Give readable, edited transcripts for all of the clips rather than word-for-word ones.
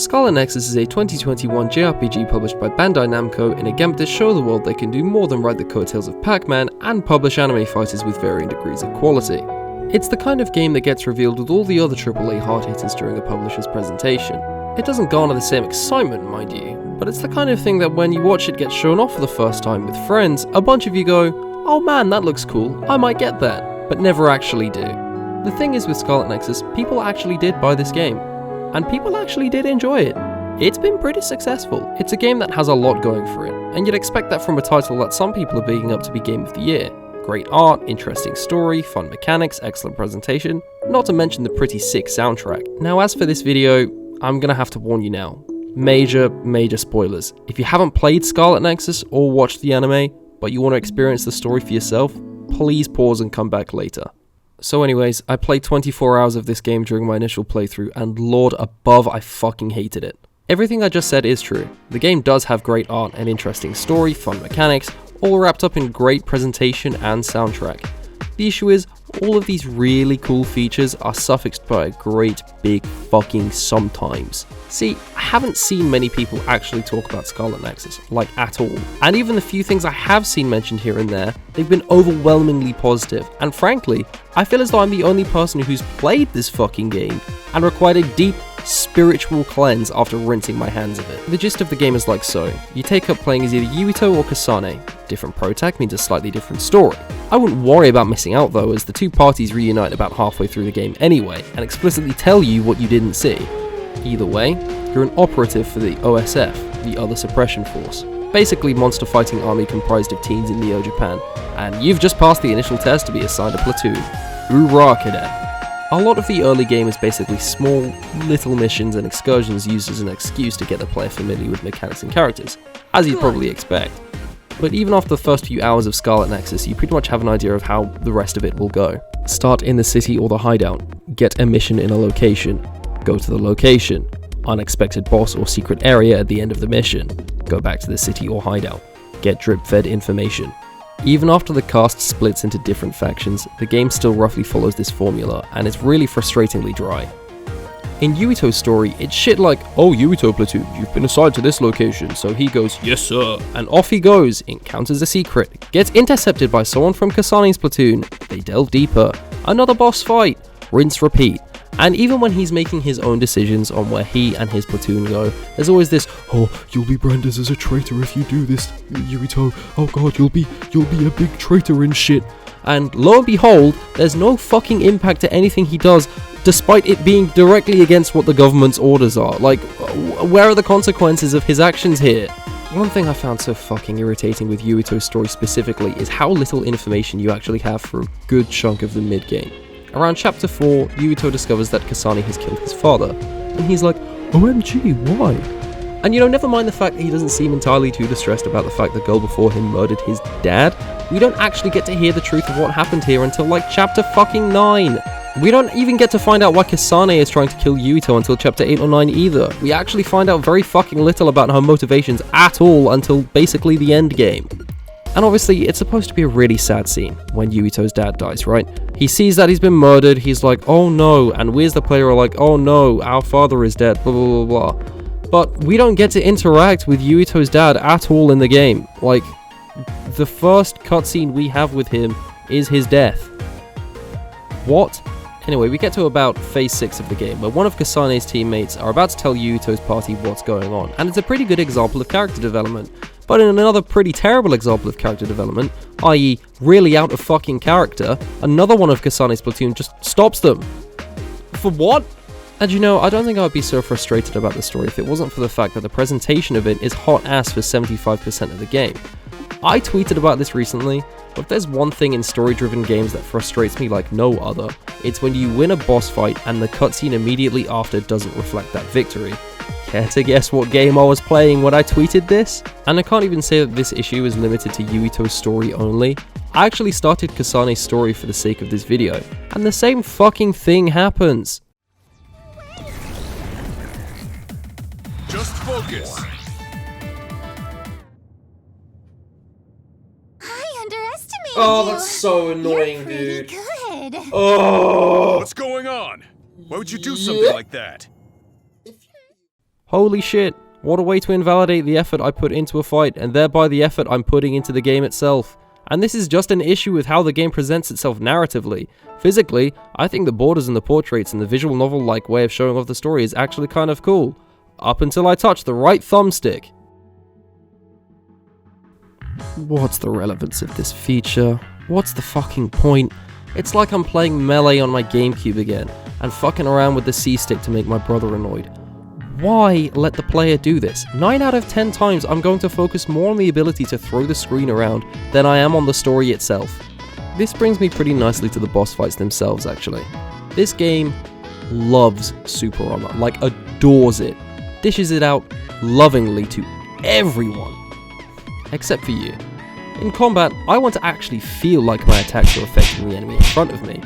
Scarlet Nexus is a 2021 JRPG published by Bandai Namco in a gambit to show the world they can do more than ride the coattails of Pac-Man and publish anime fighters with varying degrees of quality. It's the kind of game that gets revealed with all the other AAA hard hitters during a publisher's presentation. It doesn't garner the same excitement, mind you, but it's the kind of thing that when you watch it get shown off for the first time with friends, a bunch of you go, "Oh man, that looks cool, I might get that," but never actually do. The thing is with Scarlet Nexus, people actually did buy this game, and people actually did enjoy it. It's been pretty successful. It's a game that has a lot going for it, and you'd expect that from a title that some people are bigging up to be Game of the Year. Great art, interesting story, fun mechanics, excellent presentation, not to mention the pretty sick soundtrack. Now as for this video, I'm gonna have to warn you now. Major spoilers. If you haven't played Scarlet Nexus or watched the anime, but you want to experience the story for yourself, please pause and come back later. So anyways, I played 24 hours of this game during my initial playthrough, and lord above, I fucking hated it. Everything I just said is true. The game does have great art and interesting story, fun mechanics, all wrapped up in great presentation and soundtrack. The issue is, all of these really cool features are suffixed by a great big fucking sometimes. See, I haven't seen many people actually talk about Scarlet Nexus, like at all. And even the few things I have seen mentioned here and there, they've been overwhelmingly positive. And frankly, I feel as though I'm the only person who's played this fucking game and required a deep spiritual cleanse after rinsing my hands of it. The gist of the game is like so. You take up playing as either Yuito or Kasane. Different protag means a slightly different story. I wouldn't worry about missing out though, as the two parties reunite about halfway through the game anyway, and explicitly tell you what you didn't see. Either way, you're an operative for the OSF, the Other Suppression Force. Basically monster fighting army comprised of teens in Neo Japan, and you've just passed the initial test to be assigned a platoon. Hoorah, cadet! A lot of the early game is basically small, little missions and excursions used as an excuse to get the player familiar with mechanics and characters, as you'd probably expect. But even after the first few hours of Scarlet Nexus, you pretty much have an idea of how the rest of it will go. Start in the city or the hideout, get a mission in a location, go to the location, unexpected boss or secret area at the end of the mission, go back to the city or hideout, get drip-fed information. Even after the cast splits into different factions, the game still roughly follows this formula, and it's really frustratingly dry. In Yuito's story, it's shit like, "Oh Yuito platoon, you've been assigned to this location," so he goes, "Yes sir," and off he goes, encounters a secret, gets intercepted by someone from Kasane's platoon, they delve deeper, another boss fight, rinse repeat. And even when he's making his own decisions on where he and his platoon go, there's always this, "Oh, you'll be branded as a traitor if you do this, Yuito. Oh god, you'll be a big traitor and shit." And lo and behold, there's no fucking impact to anything he does, despite it being directly against what the government's orders are. Like, where are the consequences of his actions here? One thing I found so fucking irritating with Yuito's story specifically is how little information you actually have for a good chunk of the mid-game. Around chapter 4, Yuito discovers that Kasane has killed his father, and he's like, "OMG, why?" And never mind the fact that he doesn't seem entirely too distressed about the fact the girl before him murdered his dad, we don't actually get to hear the truth of what happened here until like chapter fucking 9. We don't even get to find out why Kasane is trying to kill Yuito until chapter 8 or 9 either. We actually find out very fucking little about her motivations at all until basically the end game. And obviously, it's supposed to be a really sad scene when Yuito's dad dies, right? He sees that he's been murdered, he's like, "Oh no," and we as the player are like, "Oh no, our father is dead, blah blah blah blah." But we don't get to interact with Yuito's dad at all in the game. Like, the first cutscene we have with him is his death. What? Anyway, we get to about phase 6 of the game, where one of Kasane's teammates are about to tell Yuito's party what's going on, and it's a pretty good example of character development. But in another pretty terrible example of character development, i.e. really out of fucking character, another one of Kasane's platoon just stops them. For what? And I don't think I would be so frustrated about the story if it wasn't for the fact that the presentation of it is hot ass for 75% of the game. I tweeted about this recently, but if there's one thing in story-driven games that frustrates me like no other, it's when you win a boss fight and the cutscene immediately after doesn't reflect that victory. Care to guess what game I was playing when I tweeted this? And I can't even say that this issue is limited to Yuito's story only. I actually started Kasane's story for the sake of this video, and the same fucking thing happens. Just focus. I underestimated Oh, you. that's so annoying, You're pretty dude. good. Oh. What's going on? Why would you do something like that? Holy shit, what a way to invalidate the effort I put into a fight, and thereby the effort I'm putting into the game itself. And this is just an issue with how the game presents itself narratively. Physically, I think the borders and the portraits and the visual novel-like way of showing off the story is actually kind of cool. Up until I touch the right thumbstick. What's the relevance of this feature? What's the fucking point? It's like I'm playing Melee on my GameCube again, and fucking around with the C-stick to make my brother annoyed. Why let the player do this? 9 out of 10 times I'm going to focus more on the ability to throw the screen around than I am on the story itself. This brings me pretty nicely to the boss fights themselves actually. This game loves super armor, like adores it, dishes it out lovingly to everyone, except for you. In combat, I want to actually feel like my attacks are affecting the enemy in front of me.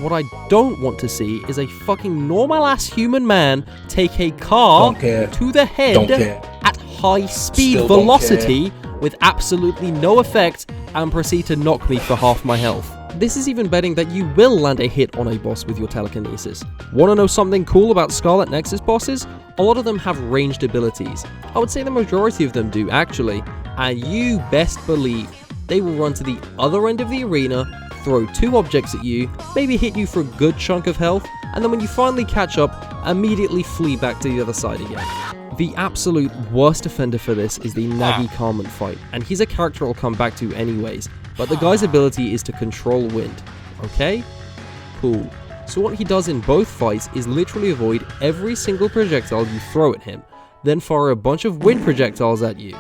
What I don't want to see is a fucking normal-ass human man take a car to the head at high speed velocity with absolutely no effect and proceed to knock me for half my health. This is even betting that you will land a hit on a boss with your telekinesis. Want to know something cool about Scarlet Nexus bosses? A lot of them have ranged abilities. I would say the majority of them do actually, and you best believe they will run to the other end of the arena, throw 2 objects at you, maybe hit you for a good chunk of health, and then when you finally catch up, immediately flee back to the other side again. The absolute worst offender for this is the Nagi Carmen fight, and he's a character I'll come back to anyways, but the guy's ability is to control wind, okay? Cool. So what he does in both fights is literally avoid every single projectile you throw at him, then fire a bunch of wind projectiles at you.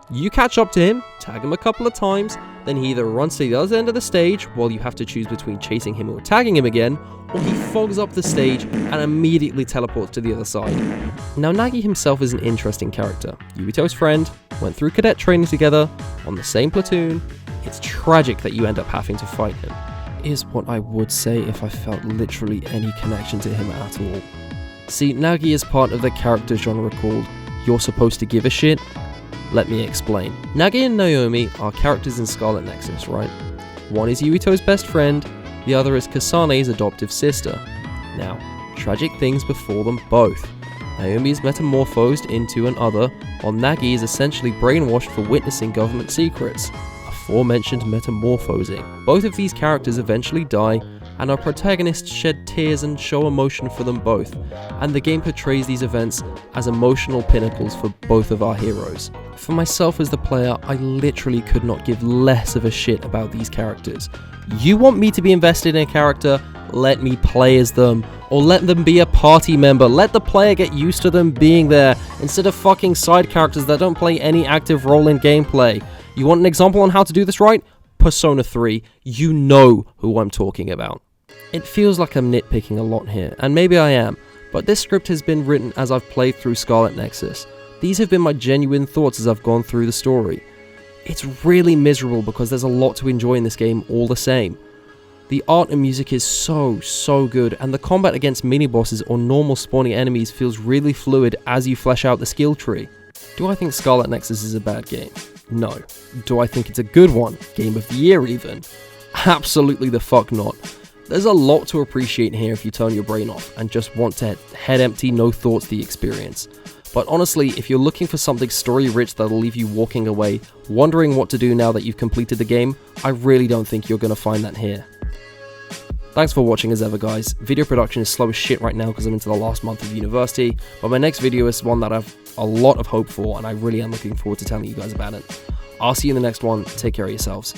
You catch up to him, tag him a couple of times, then he either runs to the other end of the stage while you have to choose between chasing him or tagging him again, or he fogs up the stage and immediately teleports to the other side. Now Nagi himself is an interesting character. Yubito's friend, went through cadet training together, on the same platoon. It's tragic that you end up having to fight him. Is what I would say if I felt literally any connection to him at all. See, Nagi is part of the character genre called You're Supposed to Give a Shit. Let me explain. Nagi and Naomi are characters in Scarlet Nexus, right? One is Yuito's best friend, the other is Kasane's adoptive sister. Now, tragic things befall them both. Naomi is metamorphosed into an other, while Nagi is essentially brainwashed for witnessing government secrets. Aforementioned metamorphosing. Both of these characters eventually die, and our protagonists shed tears and show emotion for them both, and the game portrays these events as emotional pinnacles for both of our heroes. For myself as the player, I literally could not give less of a shit about these characters. You want me to be invested in a character? Let me play as them, or let them be a party member. Let the player get used to them being there, instead of fucking side characters that don't play any active role in gameplay. You want an example on how to do this right? Persona 3, you know who I'm talking about. It feels like I'm nitpicking a lot here, and maybe I am, but this script has been written as I've played through Scarlet Nexus. These have been my genuine thoughts as I've gone through the story. It's really miserable because there's a lot to enjoy in this game all the same. The art and music is so good, and the combat against mini-bosses or normal spawning enemies feels really fluid as you flesh out the skill tree. Do I think Scarlet Nexus is a bad game? No. Do I think it's a good one? Game of the year even? Absolutely the fuck not. There's a lot to appreciate here if you turn your brain off and just want to head empty, no thoughts the experience. But honestly, if you're looking for something story-rich that'll leave you walking away, wondering what to do now that you've completed the game, I really don't think you're going to find that here. Thanks for watching as ever guys. Video production is slow as shit right now because I'm into the last month of university, but my next video is one that I've a lot of hope for and I really am looking forward to telling you guys about it. I'll see you in the next one. Take care of yourselves.